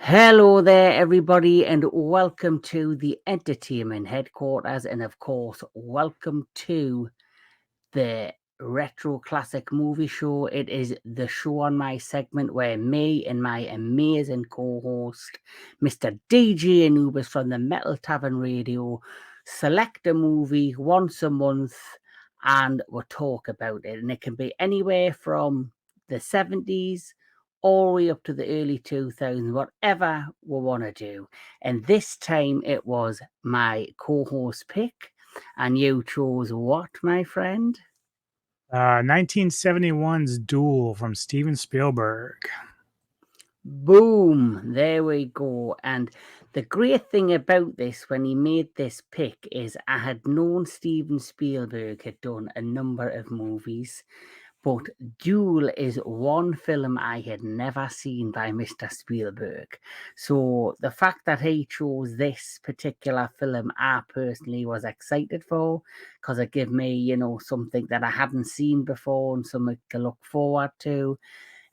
Hello there, everybody, and welcome to the entertainment headquarters. And of course, welcome to the Retro Classic Movie Show. It is the show on my segment where me and my amazing co host, Mr. DJ Anubis from the Metal Tavern Radio, select a movie once a month and we'll talk about it. And it can be anywhere from the 70s all the way up to the early 2000s, whatever we want to do. And this time it was my co host pick. And you chose what, my friend? 1971's Duel from Steven Spielberg. Boom, there we go. And the great thing about this, when he made this pick, is I had known Steven Spielberg had done a number of movies, but Duel is one film I had never seen by Mr. Spielberg. So the fact that he chose this particular film, I personally was excited for, because it gave me, something that I hadn't seen before and something to look forward to.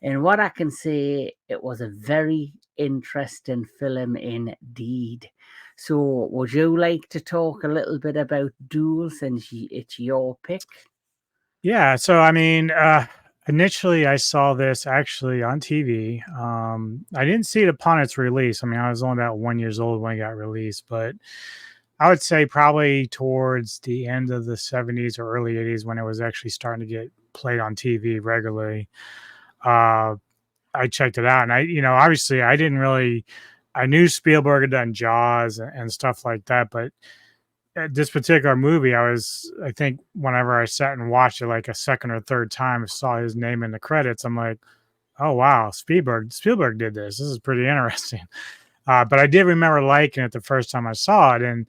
And what I can say, it was a very interesting film indeed. So, would you like to talk a little bit about Duel since it's your pick? Yeah, so initially I saw this actually on TV. I didn't see it upon its release. I mean, I was only about 1 years old when it got released, but I would say probably towards the end of the 70s or early 80s when it was actually starting to get played on TV regularly. Uh, I checked it out, and obviously I didn't really. I knew Spielberg had done Jaws and stuff like that, but at this particular movie, I think whenever I sat and watched it like a second or third time, saw his name in the credits, I'm like, oh wow, Spielberg did this. This is pretty interesting. But I did remember liking it the first time I saw it, and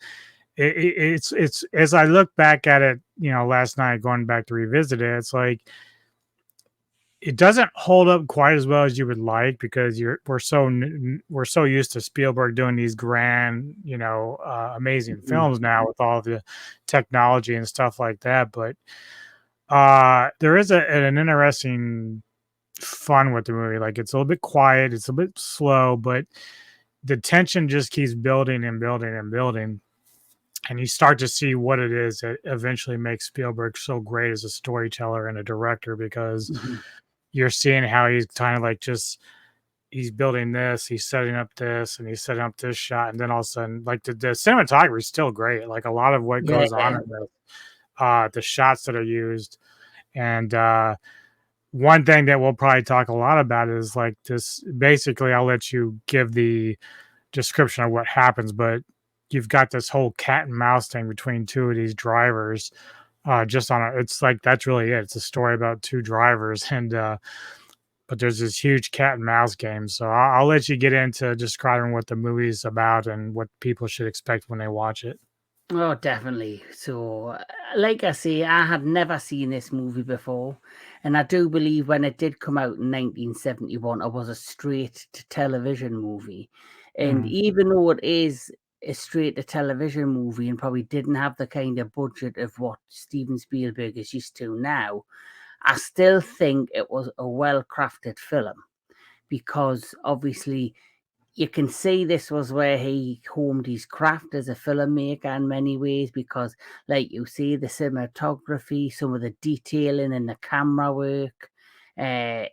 it's as I look back at it, last night going back to revisit it, it's like it doesn't hold up quite as well as you would like because we're so used to Spielberg doing these grand, amazing Mhm. films now with all the technology and stuff like that. But there is an interesting fun with the movie. Like it's a little bit quiet, it's a bit slow, but the tension just keeps building and building and building. And you start to see what it is that eventually makes Spielberg so great as a storyteller and a director because Mhm. you're seeing how he's kind of like just he's building this, he's setting up this, and he's setting up this shot, and then all of a sudden, like the cinematography is still great. Like a lot of what goes on Yeah. in the shots that are used, and one thing that we'll probably talk a lot about is like this. Basically, I'll let you give the description of what happens, but you've got this whole cat and mouse thing between two of these drivers. Just on a, it's like that's really it. It's a story about two drivers, and but there's this huge cat and mouse game. So I'll let you get into describing what the movie's about and what people should expect when they watch it. Oh, definitely. So, like I say, I had never seen this movie before, and I do believe when it did come out in 1971, it was a straight to television movie. And Mhm. even though it is a straight to television movie and probably didn't have the kind of budget of what Steven Spielberg is used to now, I still think it was a well crafted film because obviously you can see this was where he honed his craft as a filmmaker in many ways because, like you see, the cinematography, some of the detailing and the camera work uh,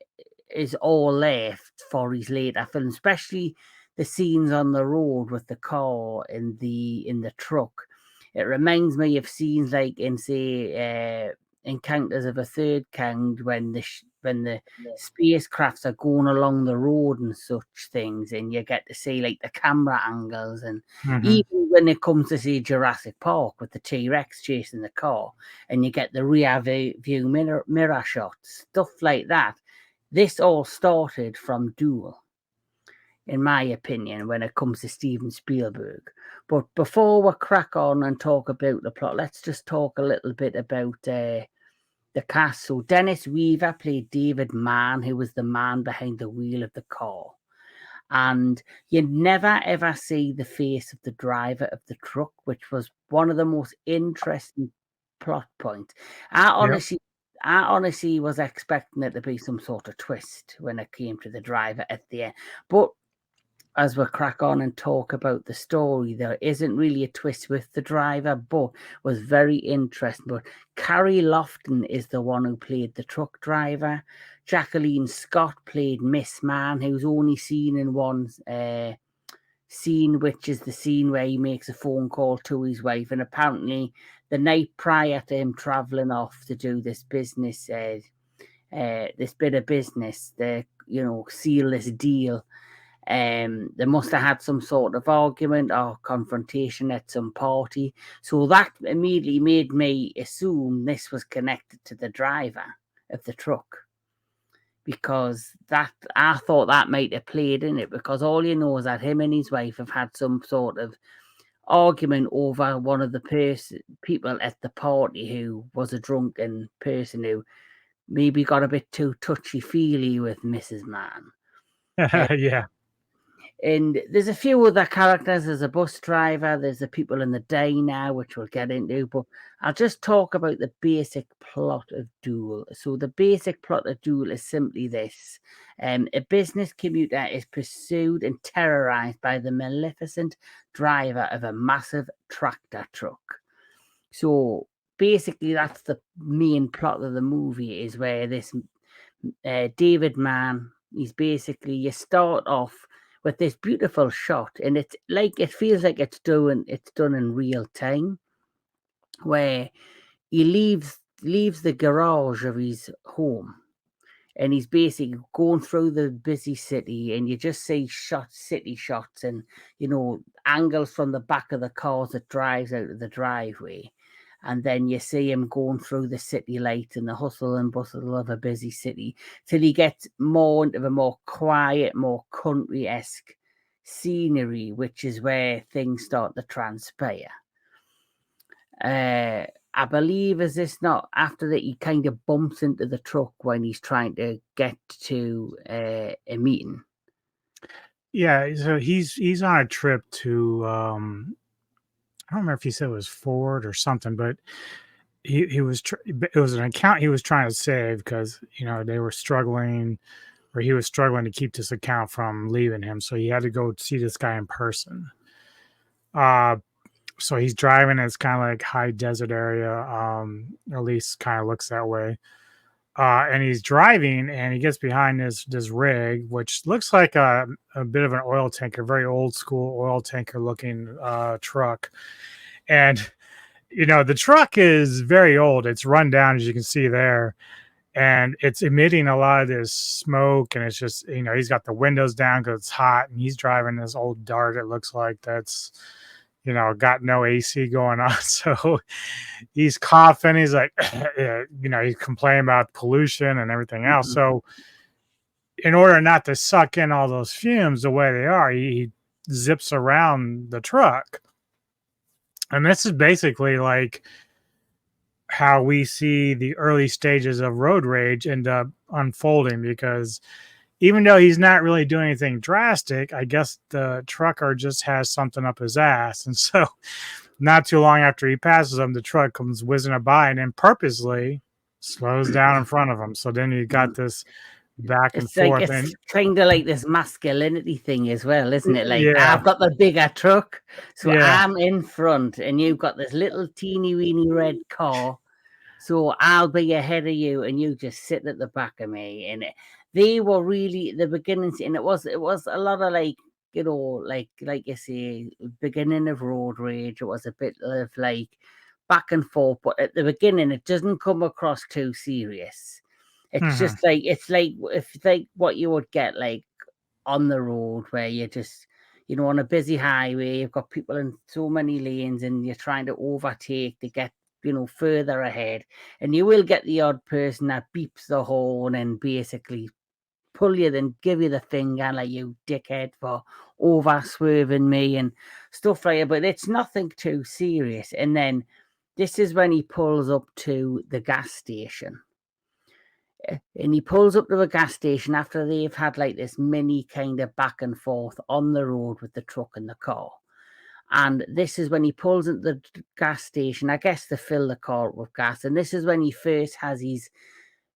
is all there for his later films, especially the scenes on the road with the car in the truck. It reminds me of scenes like in say Encounters of a Third Kind when the spacecrafts are going along the road and such things, and you get to see like the camera angles, and Mhm. even when it comes to see Jurassic Park with the T-Rex chasing the car, and you get the rear view mirror shots, stuff like that. This all started from Duel, in my opinion, when it comes to Steven Spielberg. But before we crack on and talk about the plot, let's just talk a little bit about the cast. So Dennis Weaver played David Mann, who was the man behind the wheel of the car. And you never ever see the face of the driver of the truck, which was one of the most interesting plot points. I Yep. honestly I honestly was expecting it to be some sort of twist when it came to the driver at the end. But as we crack on and talk about the story, there isn't really a twist with the driver, but was very interesting. But Carrie Lofton is the one who played the truck driver. Jacqueline Scott played Miss Man, who's only seen in one scene, which is the scene where he makes a phone call to his wife. And apparently, the night prior to him traveling off to do this business, this bit of business, seal this deal. They must have had some sort of argument or confrontation at some party. So that immediately made me assume this was connected to the driver of the truck. Because I thought that might have played in it, because all you know is that him and his wife have had some sort of argument over one of the people at the party who was a drunken person who maybe got a bit too touchy-feely with Mrs. Man. Yeah. And there's a few other characters. There's a bus driver. There's the people in the diner, which we'll get into. But I'll just talk about the basic plot of Duel. So the basic plot of Duel is simply this. A business commuter is pursued and terrorized by the maleficent driver of a massive tractor truck. So basically, that's the main plot of the movie, is where this David Man, he's basically, you start off with this beautiful shot, and it's like, it feels like it's done in real time, where he leaves the garage of his home, and he's basically going through the busy city, and you just see city shots and angles from the back of the cars that drives out of the driveway. And then you see him going through the city lights and the hustle and bustle of a busy city, till he gets more into a more quiet, more country-esque scenery, which is where things start to transpire. I believe, is this not after that he kind of bumps into the truck when he's trying to get to a meeting? Yeah, so he's on a trip to I don't remember if he said it was Ford or something, but it was an account he was trying to save, because they were struggling, or he was struggling to keep this account from leaving him, so he had to go see this guy in person. So he's driving. It's kind of like high desert area, at least kind of looks that way. And he's driving, and he gets behind this rig, which looks like a bit of an oil tanker, very old school oil tanker looking truck. And the truck is very old. It's run down, as you can see there, and it's emitting a lot of this smoke. And it's just, he's got the windows down because it's hot, and he's driving this old Dart. It looks like that's got no AC going on. So he's coughing. He's like, he's complaining about pollution and everything else. Mm-hmm. So in order not to suck in all those fumes the way they are, he zips around the truck. And this is basically like how we see the early stages of road rage end up unfolding, because even though he's not really doing anything drastic, I guess the trucker just has something up his ass. And so not too long after he passes him, the truck comes whizzing by and then purposely slows down in front of him. So then you got this back and forth. It's and kind of like this masculinity thing as well, isn't it? Like, yeah, I've got the bigger truck, so yeah, I'm in front, and you've got this little teeny weeny red car, so I'll be ahead of you, and you just sit at the back of me. And they were really the beginnings, and it was a lot of like, like you say, beginning of road rage. It was a bit of like back and forth, but at the beginning, it doesn't come across too serious. It's just like, it's like what you would get like on the road, where you're just, on a busy highway, you've got people in so many lanes, and you're trying to overtake to get, further ahead. And you will get the odd person that beeps the horn and basically pull you, then give you the finger, like, you dickhead for over swerving me and stuff like that. But it's nothing too serious. And then this is when he pulls up to the gas station. And he pulls up to a gas station after they've had like this mini kind of back and forth on the road with the truck and the car. And this is when he pulls into the gas station, I guess, to fill the car up with gas. And this is when he first has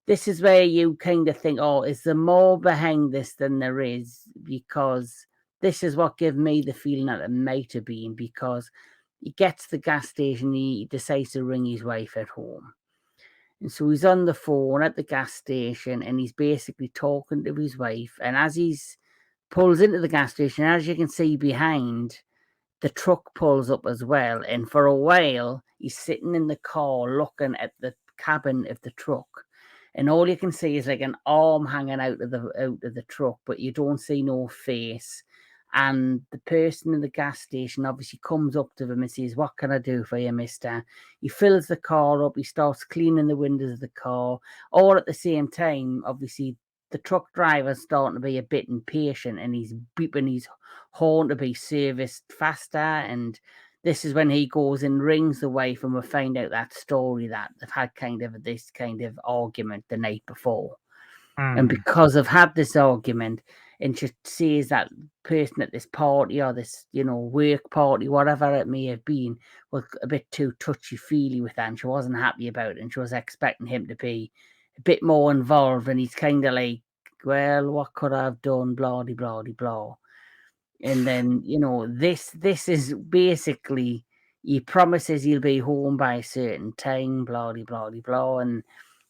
this is where you kind of think, oh, is there more behind this than there is? Because this is what gave me the feeling that it might have been, because he gets to the gas station, he decides to ring his wife at home. And so he's on the phone at the gas station and he's basically talking to his wife. And as he's pulls into the gas station, as you can see behind, the truck pulls up as well. And for a while, he's sitting in the car looking at the cabin of the truck. And all you can see is like an arm hanging out of the truck, but you don't see no face. And the person in the gas station obviously comes up to him and says, "What can I do for you, mister?" He fills the car up. He starts cleaning the windows of the car. All at the same time, obviously, the truck driver's starting to be a bit impatient and he's beeping his horn to be serviced faster. And this is when he goes and rings the wife, and we find out that story that they've had kind of this kind of argument the night before. And because I've had this argument, and she sees that person at this party or this, work party, whatever it may have been, was a bit too touchy-feely with that, and she wasn't happy about it, and she was expecting him to be a bit more involved, and he's kind of like, "Well, what could I have done, blah, de, blah, de, blah." And then, this is basically, he promises he'll be home by a certain time, blah, de, blah, de, blah, and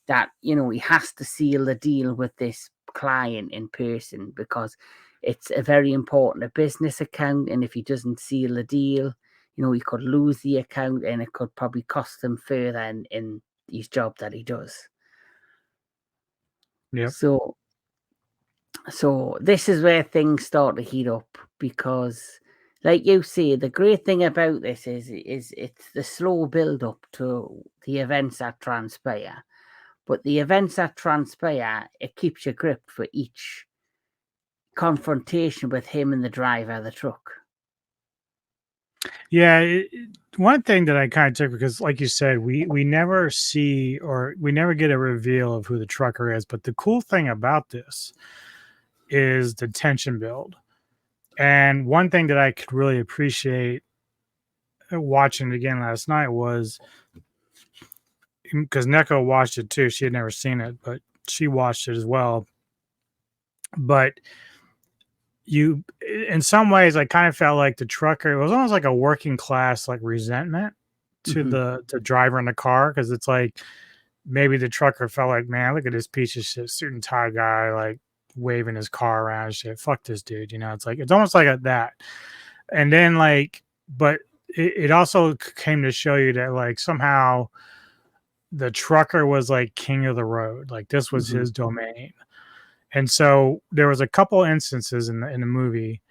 that, he has to seal the deal with this client in person because it's a very important business account. And if he doesn't seal the deal, he could lose the account and it could probably cost him further in his job that he does. Yep. So this is where things start to heat up because, like you say, the great thing about this is it's the slow build up to the events that transpire. But the events that transpire, it keeps you gripped for each confrontation with him and the driver of the truck. Yeah, one thing that I kind of took, because like you said, we never see, or we never get a reveal of who the trucker is. But the cool thing about this is the tension build. And one thing that I could really appreciate watching it again last night was, because Neko watched it too. She had never seen it, but she watched it as well. But in some ways, I kind of felt like the trucker, it was almost like a working class, like resentment to the driver in the car. Cause it's like, maybe the trucker felt like, man, look at this piece of shit suit and tie guy, like waving his car around and shit. Fuck this dude. It's like, it's almost like that. And then but it also came to show you that like somehow the trucker was like king of the road. Like this was his domain. And so there was a couple instances in the movie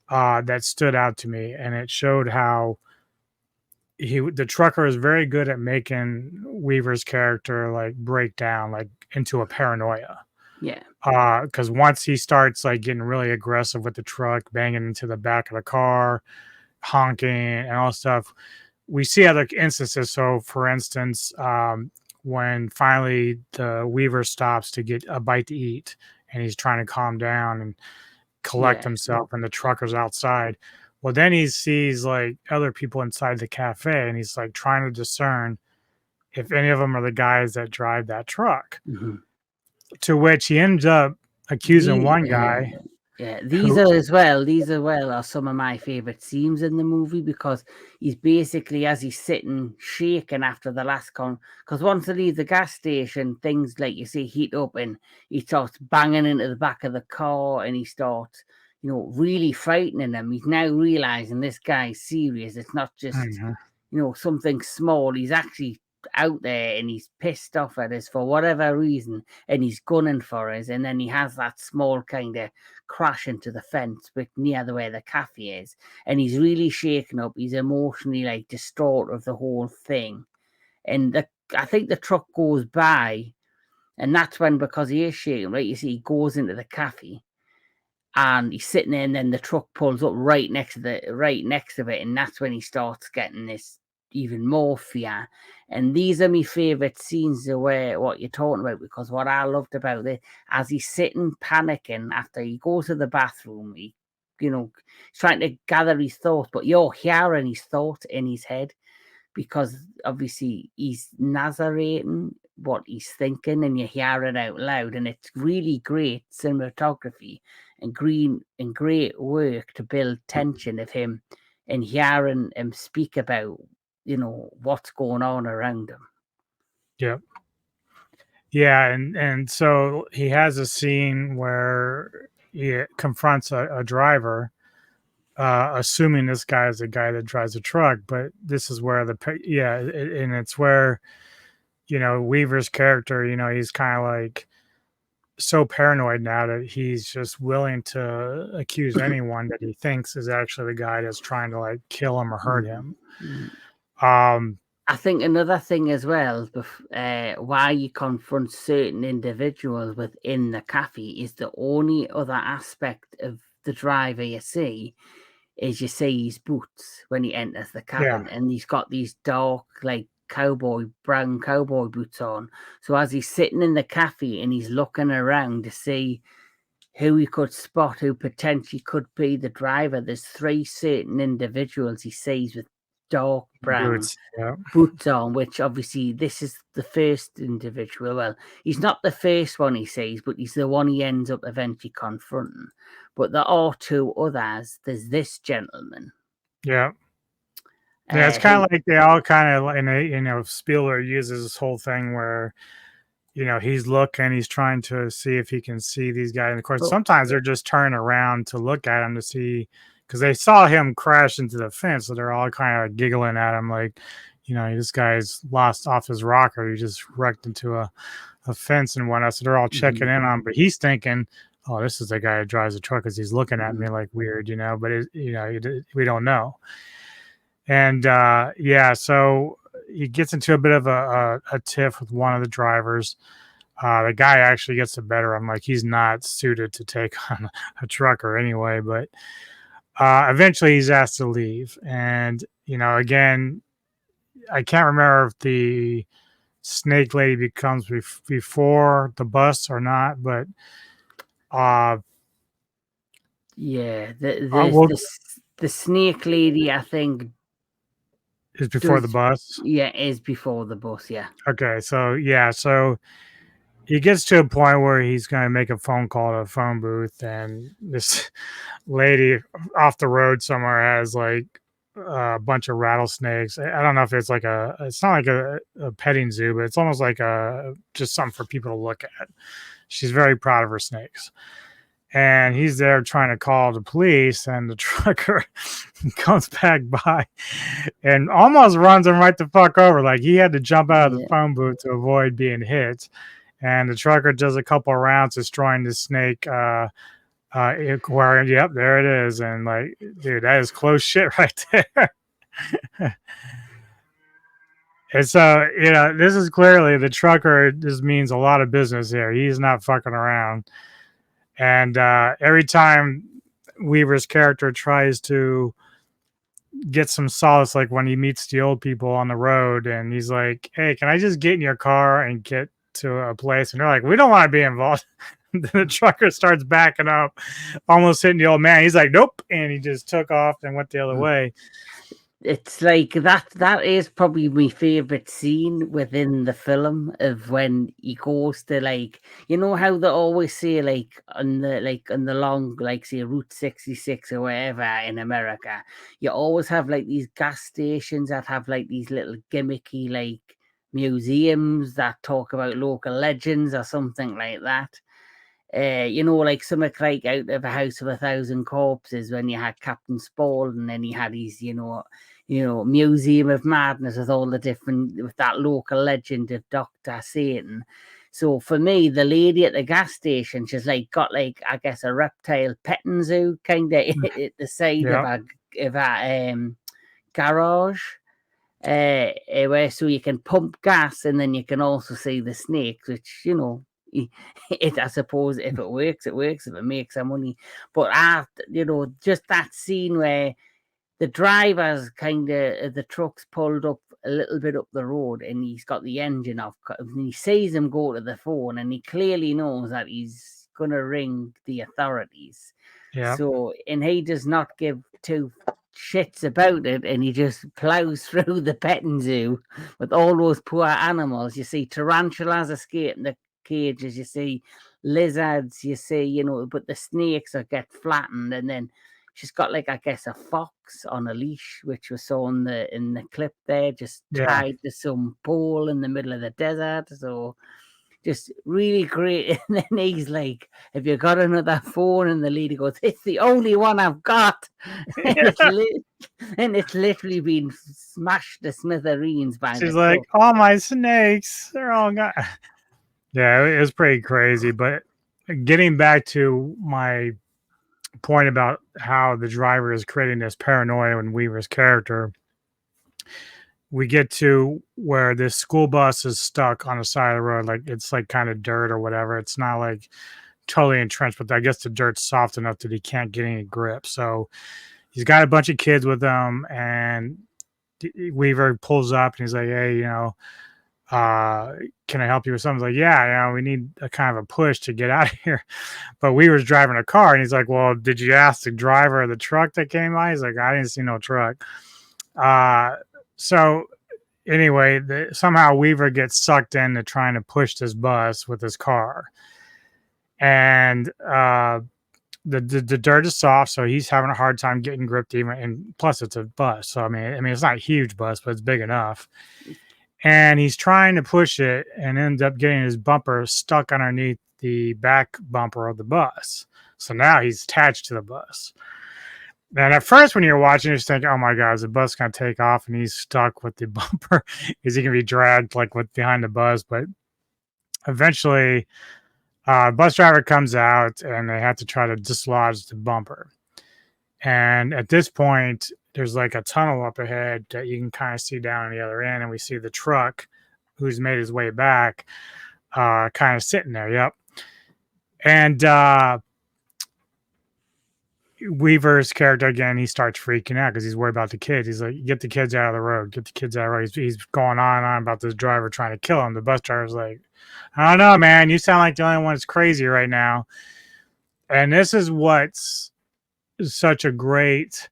that stood out to me, and it showed how the trucker is very good at making Weaver's character like break down like into a paranoia. Yeah. Because once he starts like getting really aggressive with the truck, banging into the back of the car, honking and all stuff, we see other instances. So, for instance, when finally the Weaver stops to get a bite to eat, and he's trying to calm down and collect himself, and the trucker's outside. Well, then he sees like other people inside the cafe, and he's like trying to discern if any of them are the guys that drive that truck. To which he ends up accusing one guy. Yeah, these are are some of my favorite scenes in the movie, because he's basically, as he's sitting shaking after the last because once they leave the gas station, things like you say heat up, and he starts banging into the back of the car, and he starts, really frightening him. He's now realizing this guy's serious. It's not just something small. He's actually out there and he's pissed off at us for whatever reason, and he's gunning for us. And then he has that small kind of crash into the fence near where the cafe is, and he's really shaken up. He's emotionally like distraught of the whole thing. And I think the truck goes by, and that's when, because he is shaking, right, you see he goes into the cafe and he's sitting there, and then the truck pulls up right next to it, and that's when he starts getting this even more fear. And these are my favorite scenes of what you're talking about, because what I loved about it, as he's sitting panicking after he goes to the bathroom, he's trying to gather his thoughts, but you're hearing his thoughts in his head, because obviously he's narrating what he's thinking and you hear it out loud, and it's really great cinematography and great work to build tension of him and hearing him speak about, what's going on around him. Yep. Yeah, and so he has a scene where he confronts a driver, assuming this guy is the guy that drives a truck. But this is where and it's where Weaver's character, he's kind of like so paranoid now that he's just willing to accuse anyone that he thinks is actually the guy that's trying to like kill him or hurt him. I think another thing as well, why you confront certain individuals within the cafe is the only other aspect of the driver you see is you see his boots when he enters the cabin, and he's got these dark, like brown cowboy boots on. So as he's sitting in the cafe and he's looking around to see who he could spot, who potentially could be the driver, there's 3 certain individuals he sees with dark brown boots on, which obviously this is the first individual. Well, he's not the first one he sees, but he's the one he ends up eventually confronting. But there are 2 others. There's this gentleman. Yeah. Yeah, it's kind of like they all kind of, and Spielberg uses this whole thing where, he's looking, he's trying to see if he can see these guys. And of course, sometimes they're just turning around to look at him to see, because they saw him crash into the fence. So they're all kind of giggling at him like, this guy's lost off his rocker. He just wrecked into a fence and whatnot. So they're all checking in on him. But he's thinking, oh, this is the guy who drives the truck because he's looking at me like weird, but, we don't know. And so he gets into a bit of a tiff with one of the drivers. The guy actually gets the better of him. Like, he's not suited to take on a trucker anyway, but eventually he's asked to leave. And, again, I can't remember if the snake lady becomes before the bus or not, but the snake lady, I think, is before the bus. Yeah, is before the bus. Yeah. Okay, so he gets to a point where he's going to make a phone call to a phone booth, and this lady off the road somewhere has like a bunch of rattlesnakes. I don't know if it's like it's not like a petting zoo, but it's almost like just something for people to look at. She's very proud of her snakes. And he's there trying to call the police, and the trucker comes back by and almost runs him right the fuck over. Like, he had to jump out of the phone booth to avoid being hit. And the trucker does a couple of rounds destroying the snake aquarium. Yep, there it is. And like, dude, that is close shit right there. And so, this is clearly the trucker. This means a lot of business here. He's not fucking around. And every time Weaver's character tries to get some solace, like when he meets the old people on the road and he's like, hey, can I just get in your car and get to a place? And they're like, we don't want to be involved. The trucker starts backing up, almost hitting the old man. He's like, nope. And he just took off and went the other way. It's like that is probably my favorite scene within the film, of when he goes to, like, how they always say, like, on the long, like, say, Route 66 or wherever in America, you always have like these gas stations that have like these little gimmicky, like, museums that talk about local legends or something like that. Like something like out of A House of a Thousand Corpses, when you had Captain Spaulding, and then he had his, Museum of Madness with all the different, with that local legend of Dr. Satan. So for me, the lady at the gas station, she's like got like, I guess, a reptile petting zoo kind of at the side of a garage, where so you can pump gas and then you can also see the snakes, which, I suppose if it works, it works. If it makes some money, but just that scene where the driver's kind of, the truck's pulled up a little bit up the road and he's got the engine off, and he sees him go to the phone, and he clearly knows that he's gonna ring the authorities. Yeah. So, and he does not give 2 shits about it, and he just plows through the petting zoo with all those poor animals. You see tarantulas escaping the cages, you see lizards, you see, you know, but the snakes are get flattened, and then she's got like, I guess, a fox on a leash, which was saw in the clip there, just Yeah. tied to some pole in the middle of the desert. So just really great. And then he's like, "Have you got another phone?" And the lady goes, "It's the only one I've got." And it's literally been smashed to smithereens by the She's like, truck. all my snakes, they're all gone. Yeah, it was pretty crazy. But getting back to my point about how the driver is creating this paranoia in Weaver's character, we get to where this school bus is stuck on the side of the road. Like it's like kind of dirt or whatever. It's not like totally entrenched, but I guess the dirt's soft enough that he can't get any grip. So he's got a bunch of kids with him, and Weaver pulls up and he's like, "Hey, can I help you with something?" He's like, "Yeah, we need a kind of a push to get out of here." But Weaver's driving a car, and he's like, "Well, did you ask the driver of the truck that came by?" He's like, "I didn't see no truck." So anyway, somehow Weaver gets sucked into trying to push this bus with his car, and the dirt is soft, so he's having a hard time getting gripped. Even, and plus it's a bus, so I mean it's not a huge bus, but it's big enough. And he's trying to push it and ends up getting his bumper stuck underneath the back bumper of the bus. So now he's attached to the bus. And at first, when you're watching, you're just thinking, "Oh my God, is the bus going to take off?" And he's stuck with the bumper. Is he going to be dragged like with behind the bus? But eventually, bus driver comes out and they have to try to dislodge the bumper. And at this point, there's like a tunnel up ahead that you can kind of see down on the other end. And we see the truck who's made his way back kind of sitting there. Yep. And Weaver's character, again, he starts freaking out because he's worried about the kids. He's like, "Get the kids out of the road. Get the kids out of the road." He's going on and on about this driver trying to kill him. The bus driver's like, "I don't know, man. You sound like the only one that's crazy right now." And this is what's such a great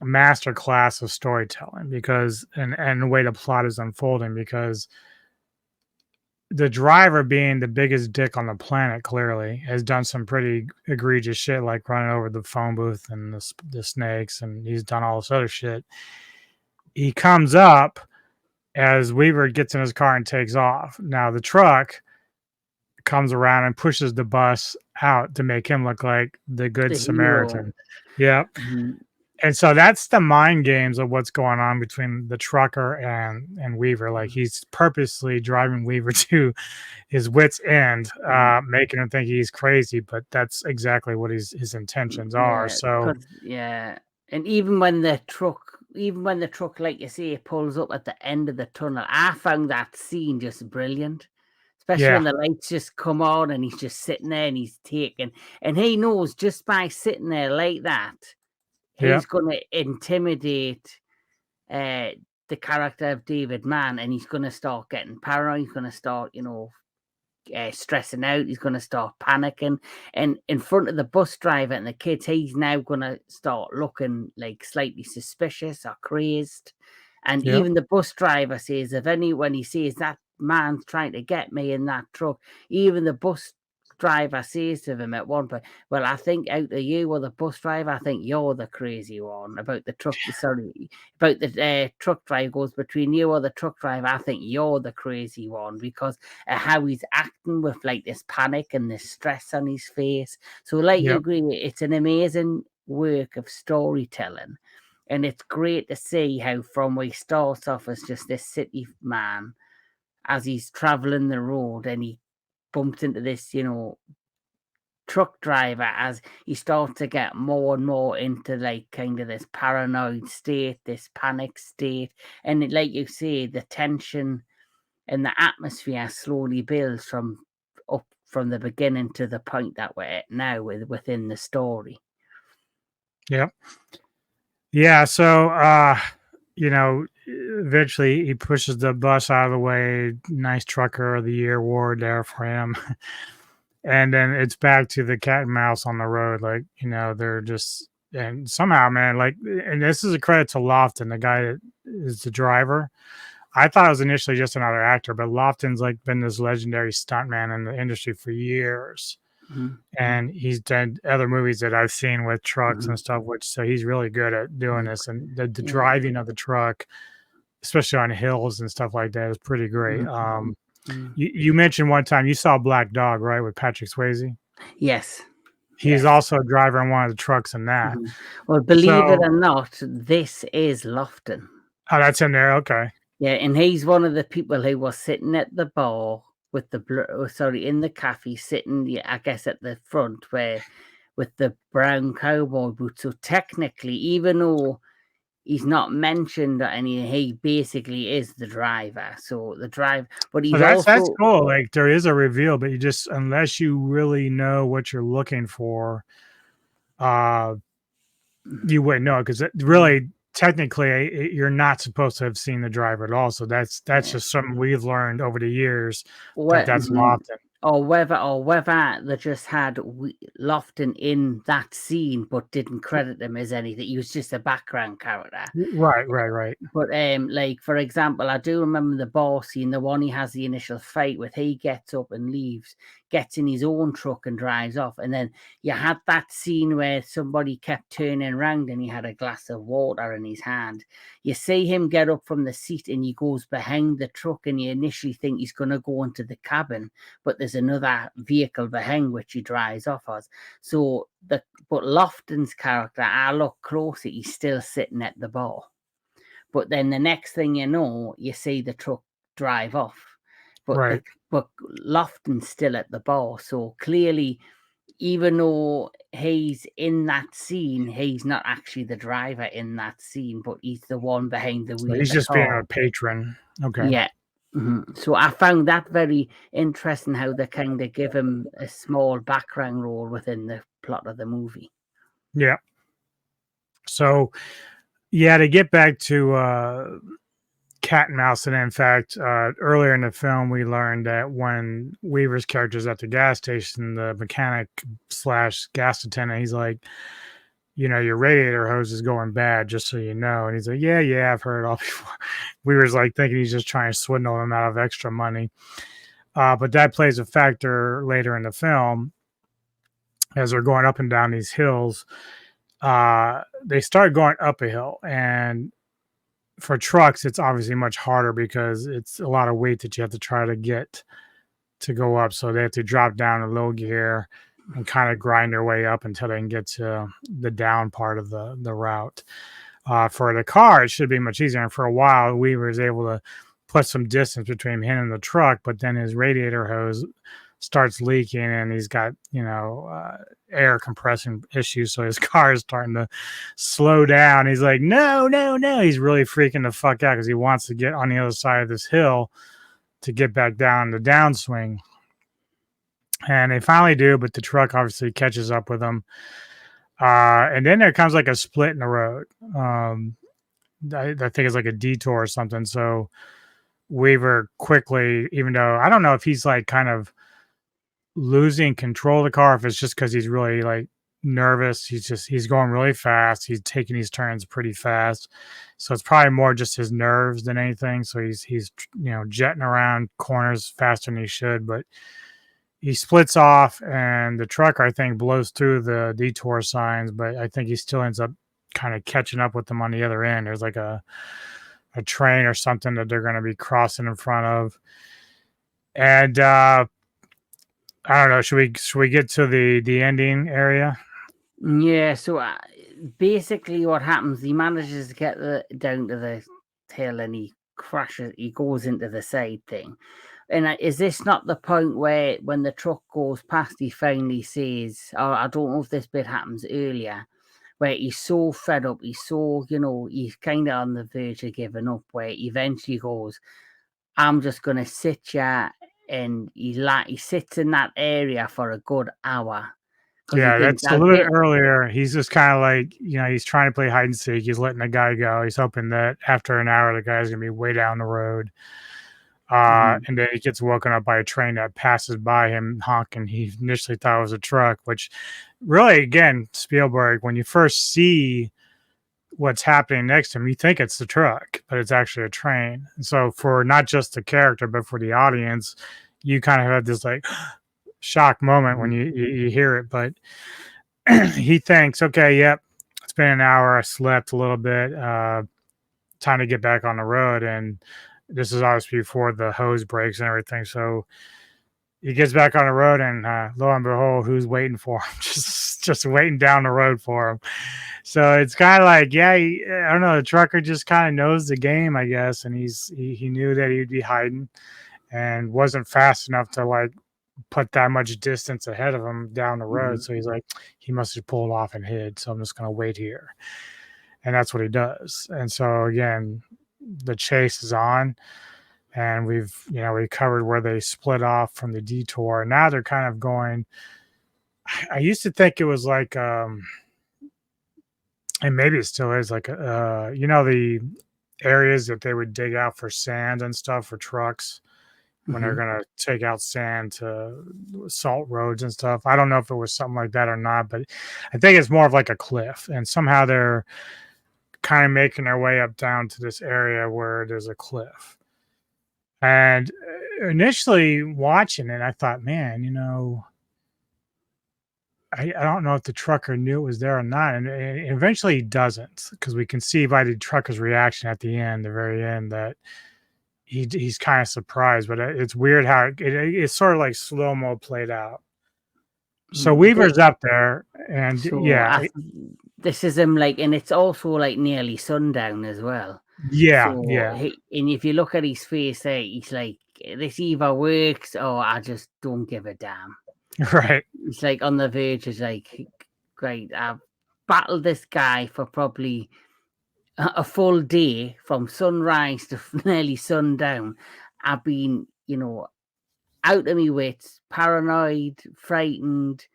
masterclass of storytelling, because and the way the plot is unfolding, because the driver, being the biggest dick on the planet, clearly has done some pretty egregious shit, like running over the phone booth and the snakes, and he's done all this other shit. He comes up as Weaver gets in his car and takes off. Now the truck comes around and pushes the bus out to make him look like the good The hero. Samaritan. Yep. Mhm. And so that's the mind games of what's going on between the trucker and Weaver. Like he's purposely driving Weaver to his wit's end, making him think he's crazy, but that's exactly what his intentions are. Yeah, So yeah, and even when the truck, like you say, pulls up at the end of the tunnel, I found that scene just brilliant. Especially yeah, when the lights just come on and he's just sitting there and he's taking, and he knows just by sitting there like that, yeah, he's going to intimidate uh, the character of David Mann, and he's going to start getting paranoid. He's going to start, stressing out. He's going to start panicking. And in front of the bus driver and the kids, he's now going to start looking like slightly suspicious or crazed. And yep, even the bus driver says, when he sees that man's trying to get me in that truck, even the bus driver says to him at one point, "Well, I think out of you or the bus driver, I think you're the crazy one." About the truck, sorry, about the truck driver, goes, "Between you or the truck driver, I think you're the crazy one," because how he's acting with like this panic and this stress on his face. So, like you yep, agree, it's an amazing work of storytelling. And it's great to see how from where he starts off as just this city man, as he's traveling the road and he bumps into this, truck driver, as he starts to get more and more into like kind of this paranoid state, this panic state. And like you say, the tension and the atmosphere slowly builds from the beginning to the point that we're at now within the story. yep. Yeah, so eventually he pushes the bus out of the way. Nice trucker of the year award there for him. And then it's back to the cat and mouse on the road. Like, they're just and somehow, man, like, and this is a credit to Lofton, the guy that is the driver. I thought it was initially just another actor, but Lofton's like been this legendary stuntman in the industry for years. Mhm. And he's done other movies that I've seen with trucks and Mhm. stuff, which so he's really good at doing Mhm. this. And the Yeah. driving of the truck, especially on hills and stuff like that, is pretty great. Mhm. Mhm. You mentioned one time you saw Black Dog, right, with Patrick Swayze. Yes. He's Yes. also a driver in one of the trucks in that. Mhm. Well, believe it So, or not, this is Lofton. oh, that's in there. Okay. Yeah, and he's one of the people who was sitting at the bar with the sorry, in the cafe, sitting, yeah, I guess, at the front where with the brown cowboy boots. So technically, even though he's not mentioned or anything, he basically is the driver. So the drive, but Oh, he's that's also cool. Like there is a reveal, but you just unless you really know what you're looking for, uh, you wouldn't know because Mhm. really, technically, you're not supposed to have seen the driver at all. So that's Yeah. just something we've learned over the years that that's Mhm. Lofton. Or whether they just had Lofton in that scene but didn't credit him as anything. He was just a background character. Right, right, right. But like for example, I do remember the bar scene, the one he has the initial fight with. He gets up and leaves, gets in his own truck and drives off. And then you had that scene where somebody kept turning around and he had a glass of water in his hand. You see him get up from the seat and he goes behind the truck, and you initially think he's going to go into the cabin, but there's another vehicle behind which he drives off as. So but Lofton's character, I look closer, he's still sitting at the bar. But then the next thing you know, you see the truck drive off. But Right. Lofton's still at the bar. So clearly, even though he's in that scene, he's not actually the driver in that scene, but he's the one behind the So wheel of he's the just being car. a patron. Okay. Yeah. So I found that very interesting how they kind of give him a small background role within the plot of the movie. Yeah. So yeah, to get back to cat and mouse, and in fact, earlier in the film, we learned that when Weaver's character's at the gas station, the mechanic slash gas attendant, he's like, your radiator hose is going bad, just so you know. And he's like, yeah, I've heard it all before. Weaver's like thinking he's just trying to swindle him out of extra money. But that plays a factor later in the film as they're going up and down these hills. They start going up a hill, and for trucks, it's obviously much harder because it's a lot of weight that you have to try to get to go up. So they have to drop down a low gear and kind of grind their way up until they can get to the down part of the route. For the car, it should be much easier. And for a while, Weaver is able to put some distance between him and the truck, but then his radiator hose starts leaking and he's got, air compression issues. So his car is starting to slow down. He's like, no, no, no. He's really freaking the fuck out because he wants to get on the other side of this hill to get back down the downswing. And they finally do, but the truck obviously catches up with them. And then there comes like a split in the road. I think it's like a detour or something. So Weaver quickly, even though I don't know if he's like kind of losing control of the car, if it's just because he's really like nervous. He's going really fast. He's taking these turns pretty fast. So it's probably more just his nerves than anything. So he's jetting around corners faster than he should, but he splits off and the truck, I think, blows through the detour signs, but I think he still ends up kind of catching up with them on the other end. There's like a train or something that they're going to be crossing in front of. And I don't know. Should we get to the ending area? Yeah, so basically what happens, he manages to get down to the hill and he crashes, he goes into the side thing. And is this not the point where when the truck goes past, he finally says, or I don't know if this bit happens earlier, where he's so fed up, he's so, he's kind of on the verge of giving up, where he eventually goes, I'm just going to sit here. And he sits in that area for a good hour because he Yeah, thinks, that's a I'll little bit get. earlier. He's just kind of like, he's trying to play hide and seek. He's letting the guy go. He's hoping that after an hour, the guy's going to be way down the road. Mhm. And then he gets woken up by a train that passes by him honking. He initially thought it was a truck, which really, again, Spielberg, when you first see what's happening next to him, you think it's the truck, but it's actually a train. And so for not just the character, but for the audience, you kind of have this like shock moment when Mhm. you hear it. But he thinks, okay, yep, it's been an hour. I slept a little bit. Time to get back on the road. And this is obviously before the hose breaks and everything. So he gets back on the road, and lo and behold, who's waiting for him? Just waiting down the road for him. So it's kind of like, yeah, I don't know. The trucker just kind of knows the game, I guess, and he knew that he'd be hiding and wasn't fast enough to like put that much distance ahead of him down the road. Mhm. So he's like, he must have pulled off and hid. So I'm just gonna wait here, and that's what he does. And so again, the chase is on, and we covered where they split off from the detour. Now they're kind of going. I used to think it was like and maybe it still is like the areas that they would dig out for sand and stuff for trucks when they're Mhm. going to take out sand to salt roads and stuff. I don't know if it was something like that or not, but I think it's more of like a cliff, and somehow they're kind of making their way up down to this area where there's a cliff. And initially watching it, I thought, man, I don't know if the trucker knew it was there or not, and eventually he doesn't, because we can see by the trucker's reaction at the end, the very end, that he's kind of surprised. But it's weird how it's sort of like slow mo played out. So Mm, Weaver's up there, and So yeah, this is him like, and it's also like nearly sundown as well. yeah, So yeah, and if you look at his face there, he's like, this either works or I just don't give a damn. right, He's like on the verge. Is like, great. I've battled this guy for probably a full day from sunrise to nearly sundown. I've been, out of my wits, paranoid, frightened,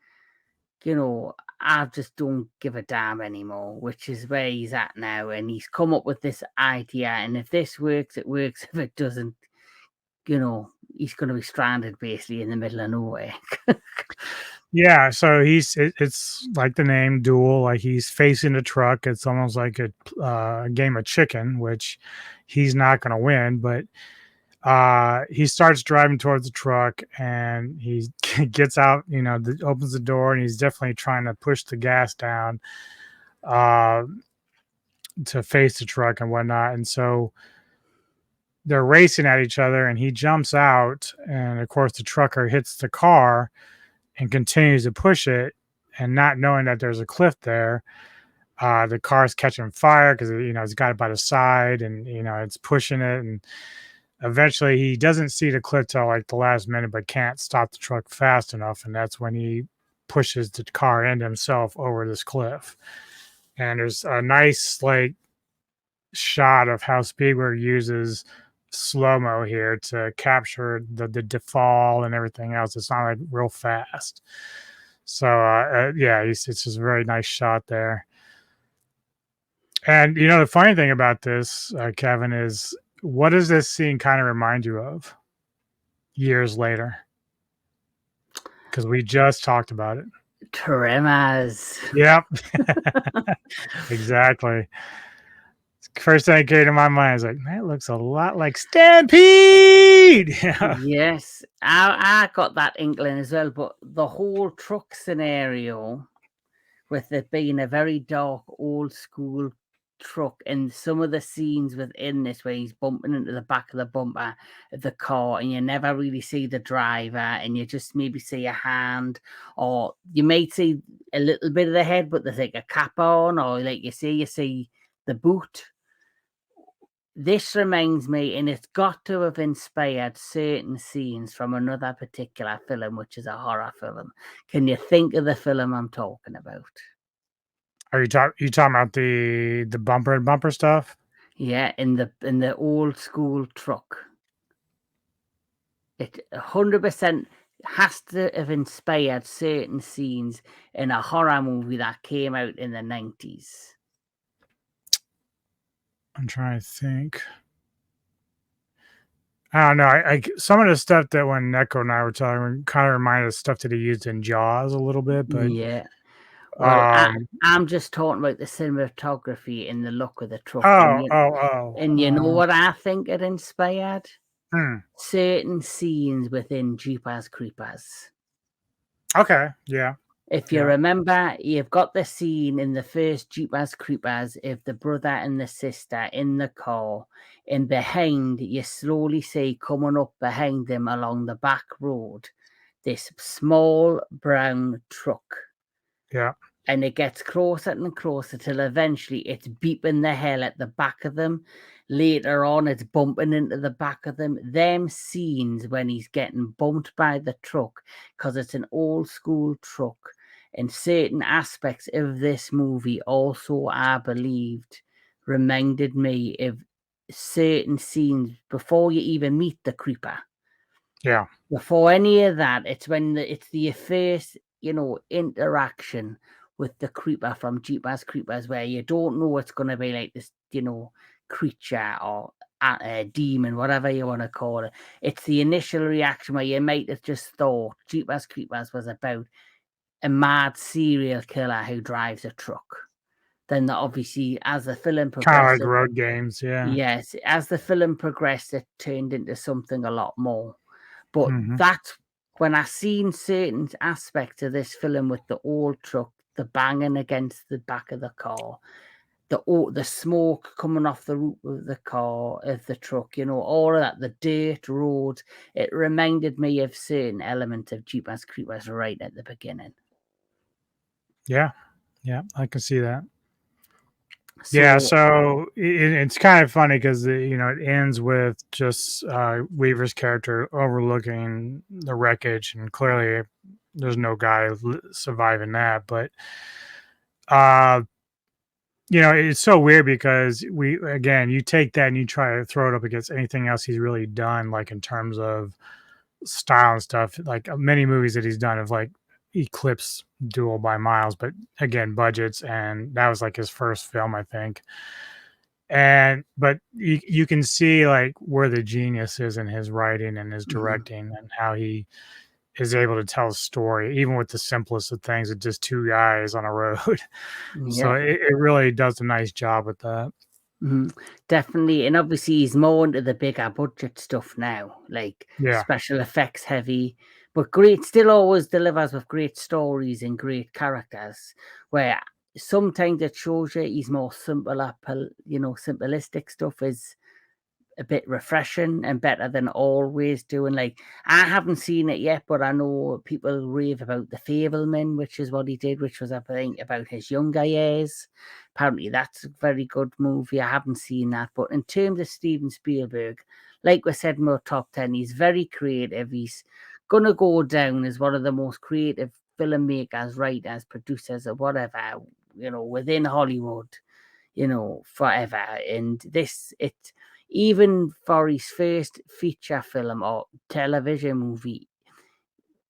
I just don't give a damn anymore, which is where he's at now. And he's come up with this idea. And if this works, it works. If it doesn't, he's going to be stranded basically in the middle of nowhere. yeah. So it's like the name Duel, like he's facing the truck. It's almost like a game of chicken, which he's not going to win, but he starts driving towards the truck, and he gets out, opens the door, and he's definitely trying to push the gas down uh, to face the truck and whatnot. And so they're racing at each other, and he jumps out, and of course the trucker hits the car and continues to push it, and not knowing that there's a cliff there. The car's catching fire because it's got it by the side, and it's pushing it, and eventually he doesn't see the cliff till like the last minute, but can't stop the truck fast enough, and that's when he pushes the car into himself over this cliff. And there's a nice like shot of how Spielberg uses slow mo here to capture the fall and everything else. It's not like real fast. So yeah, it's just a very nice shot there. And the funny thing about this, Kevin, is what does this scene kind of remind you of years later? Because we just talked about it. Tremors. Yep, exactly. First thing that came to my mind is like, that looks a lot like Stampede. Yeah, Yes, I got that inkling as well, but the whole truck scenario with it being a very dark, old school truck, and some of the scenes within this where he's bumping into the back of the bumper of the car, and you never really see the driver, and you just maybe see a hand, or you might see a little bit of the head, but there's like a cap on, or like you see the boot. This reminds me, and it's got to have inspired certain scenes from another particular film, which is a horror film. Can you think of the film I'm talking about? are you talking about the bumper and bumper stuff? Yeah, in the old school truck. It 100% has to have inspired certain scenes in a horror movie that came out in the 90s. I'm trying to think. I don't know. Some of the stuff that when Neko and I were talking kind of reminded us of stuff that he used in Jaws a little bit, but Yeah. Well, um, I'm just talking about the cinematography and the look of the truck, oh, oh, oh, and you know what I think it inspired? hmm. Certain scenes within Jeepers Creepers. Okay, yeah, If you yeah, remember, you've got the scene in the first Jeepers Creepers of the brother and the sister in the car, and behind you slowly see coming up behind them along the back road this small brown truck. yeah, And it gets closer and closer till eventually it's beeping the hell at the back of them. Later on, it's bumping into the back of them. Them scenes when he's getting bumped by the truck, because it's an old school truck, and certain aspects of this movie also, I believed, reminded me of certain scenes before you even meet the creeper. yeah, Before any of that, it's when it's the first, interaction with the creeper from Jeepers Creepers, where you don't know it's going to be like this, creature or a demon, whatever you want to call it. It's the initial reaction where you might have just thought Jeepers Creepers was about a mad serial killer who drives a truck. Then, obviously, as the film kind of progressed, like road games, yeah. yes, as the film progressed, it turned into something a lot more. But Hmm. that's when I seen certain aspects of this film with the old truck, the banging against the back of the car, the smoke coming off the roof of the car, of the truck, all of that, the dirt road. It reminded me of certain elements of Jeepers Creepers right at the beginning. Yeah, yeah, I can see that. Yeah, So so it's kind of funny because it ends with just Weaver's character overlooking the wreckage, and clearly there's no guy surviving that. But uh, it's so weird because you take that and you try to throw it up against anything else he's really done, like in terms of style and stuff. Like many movies that he's done have like eclipsed Duel by miles, but again, budgets, and that was like his first film, I think. And but you can see like where the genius is in his writing and his mhm, directing, and how he is able to tell a story even with the simplest of things, with just two guys on a road. So yeah. it really does a nice job with that. Mhm. Definitely, and obviously he's more into the bigger budget stuff now, like Yeah, special effects heavy, but great. Still, always delivers with great stories and great characters. Where sometimes it shows you he's more simpler, simplistic stuff is a bit refreshing and better than always doing. Like, I haven't seen it yet, but I know people rave about The Fableman, which is what he did, which was, I think, about his younger years. Apparently, that's a very good movie. I haven't seen that. But in terms of Steven Spielberg, like we said in our top 10, he's very creative. He's going to go down as one of the most creative filmmakers, writers, producers, or whatever, within Hollywood, forever. And even for his first feature film or television movie,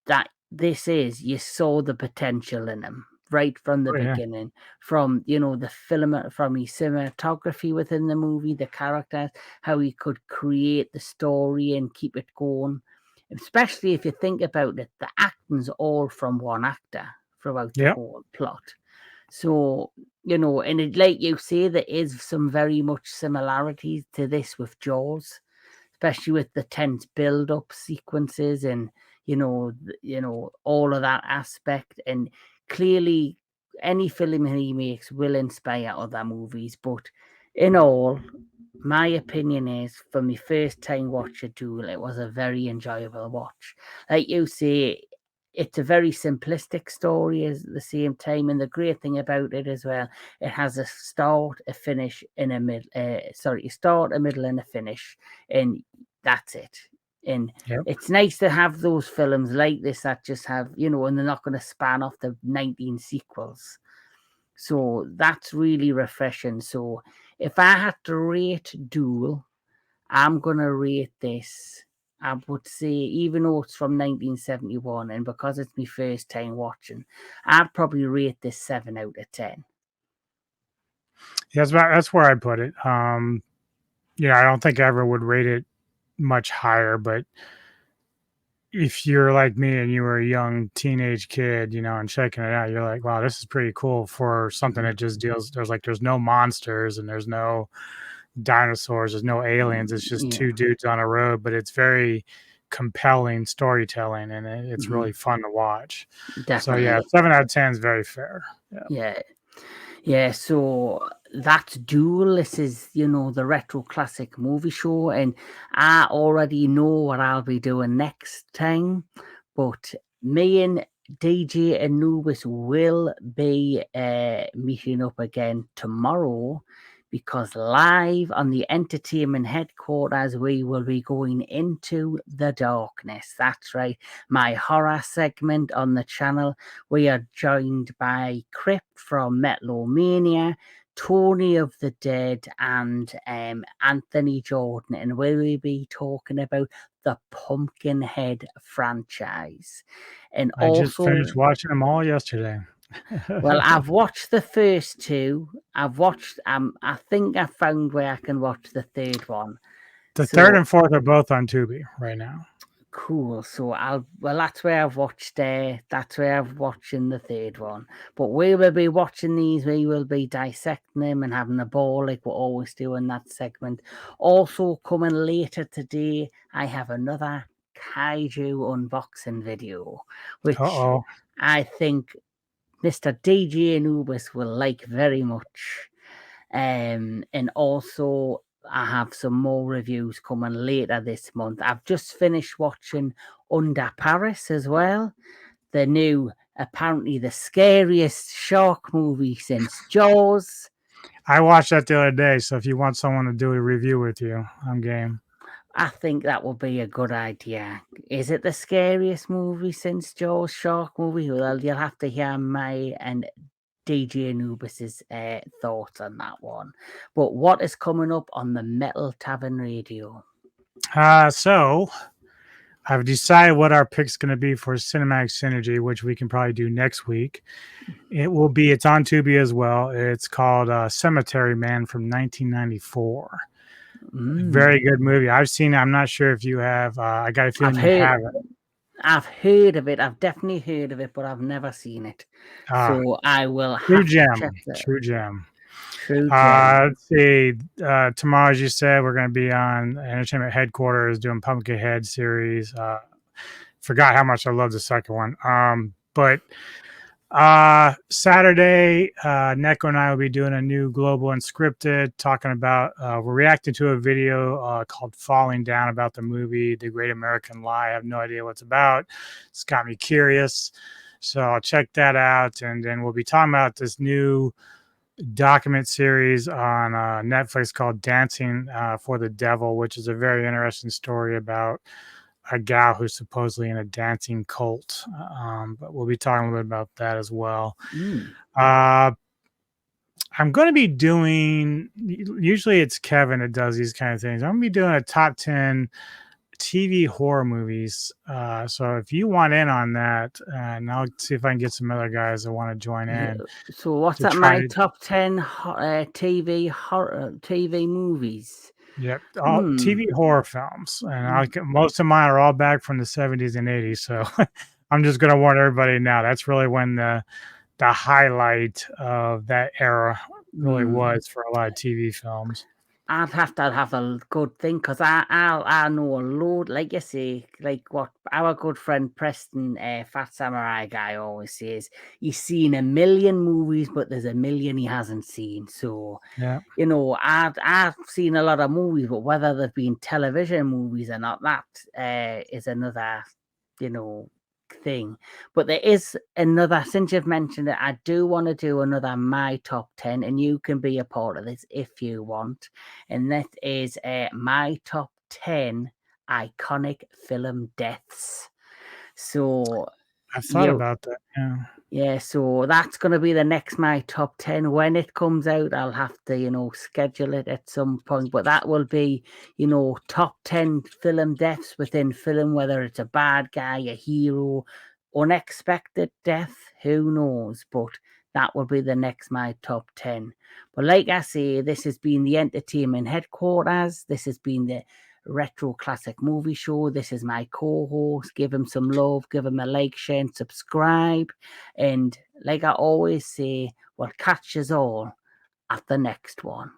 that this is, you saw the potential in him right from the oh yeah, beginning, from the film, from his cinematography within the movie, the characters, how he could create the story and keep it going. Especially if you think about it, the acting's all from one actor throughout the yeah, whole plot. So, and like you say, there is some very much similarities to this with Jaws, especially with the tense build-up sequences and all of that aspect. And clearly, any film he makes will inspire other movies. But in all, my opinion is, for my first time watching Duel, it was a very enjoyable watch. Like you say, it's a very simplistic story at the same time, and the great thing about it as well, it has a start, a finish, and a middle. A start, a middle, and a finish, and that's it. And yeah. it's nice to have those films like this that just have, and they're not going to span off the 19 sequels. So that's really refreshing. So if I had to rate Duel, I'm gonna rate this. I would say, even though it's from 1971, and because it's my first time watching, I'd probably rate this 7 out of 10. That's where I put it. I don't think I ever would rate it much higher. But if you're like me and you were a young teenage kid, and checking it out, you're like, wow, this is pretty cool for something that just deals. There's no monsters and there's no dinosaurs, there's no aliens. It's just Yeah, two dudes on a road, but it's very compelling storytelling and it's really fun to watch. So yeah, definitely. 7 out of 10 is very fair. Yeah. Yeah. Yeah, so that's Duel. This is, the retro classic movie show, and I already know what I'll be doing next time. But me and DJ Anubis will be meeting up again tomorrow because live on the entertainment headquarters, we will be going into the darkness. That's right, my horror segment on the channel. We are joined by Crypt from Metalomania, Tony of the Dead, and Anthony Jordan, and we will be talking about the Pumpkinhead franchise. And I just finished also, watching them all yesterday. well, I've watched the first two. I've watched. I think I found where I can watch the third one. The third So and fourth are both on Tubi right now. cool. So that's where I've watched that's where I've watching the third one. But we will be watching these, we will be dissecting them and having a ball like we always do in that segment. Also coming later today, I have another kaiju unboxing video, which Uh-oh. I think Mr. DJ Anubis will like very much. And also I have some more reviews coming later this month. I've just finished watching Under Paris as well. The new, apparently the scariest shark movie since Jaws. I watched that the other day, so if you want someone to do a review with you, I'm game. I think that would be a good idea. Is it the scariest movie since Jaws shark movie? Well, you'll have to hear my and DJ Anubis's thoughts on that one. But what is coming up on the Metal Tavern Radio? So I've decided what our pick's going to be for Cinematic Synergy, which we can probably do next week. It's on Tubi as well. It's called Cemetery Man from 1994. Very good movie. I've seen it. I'm not sure if you have. I got a feeling you haven't. I've heard of it. I've definitely heard of it, but I've never seen it. So I will True have to gem. check that. True gem. True gem. Let's see. Tomorrow, as you said, we're going to be on Entertainment Headquarters doing Pumpkinhead series. Forgot how much I love the second one. But Saturday, Neko and I will be doing a new Global Unscripted, talking about, we're reacting to a video called Falling Down about the movie The Great American Lie. I have no idea what it's about. It's got me curious. So I'll check that out. And then we'll be talking about this new document series on Netflix called Dancing for the Devil, which is a very interesting story about a gal who's supposedly in a dancing cult. But we'll be talking a little bit about that as well. I'm going to be doing, usually it's Kevin that does these kind of things. I'm going to be doing a top 10 TV horror movies. So if you want in on that, and I'll see if I can get some other guys that want to join in. So what's that? My top 10 TV movies. Yep, all TV horror films, and most of mine are all back from the 70s and 80s. So I'm just going to warn everybody now. That's really when the highlight of that era really was for a lot of TV films. I'd have to have a good thing because I know a load, like you say, like what our good friend Preston, Fat Samurai guy, always says. He's seen a million movies, but there's a million he hasn't seen. So, yeah, I've seen a lot of movies, but whether they've been television movies or not, that is another, thing. But there is another, since you've mentioned it, I do want to do another my top 10, and you can be a part of this if you want. And that is my top 10 iconic film deaths. So I've thought about that. yeah, so that's going to be the next my top 10. When it comes out, I'll have to, schedule it at some point. But that will be, top 10 film deaths within film, whether it's a bad guy, a hero, unexpected death, who knows? But that will be the next my top 10. But like I say, this has been the entertainment headquarters. This has been the Retro Classic Movie Show. This is my co-host. Give him some love, give him a like, share, and subscribe. And like I always say, we'll catch us all at the next one.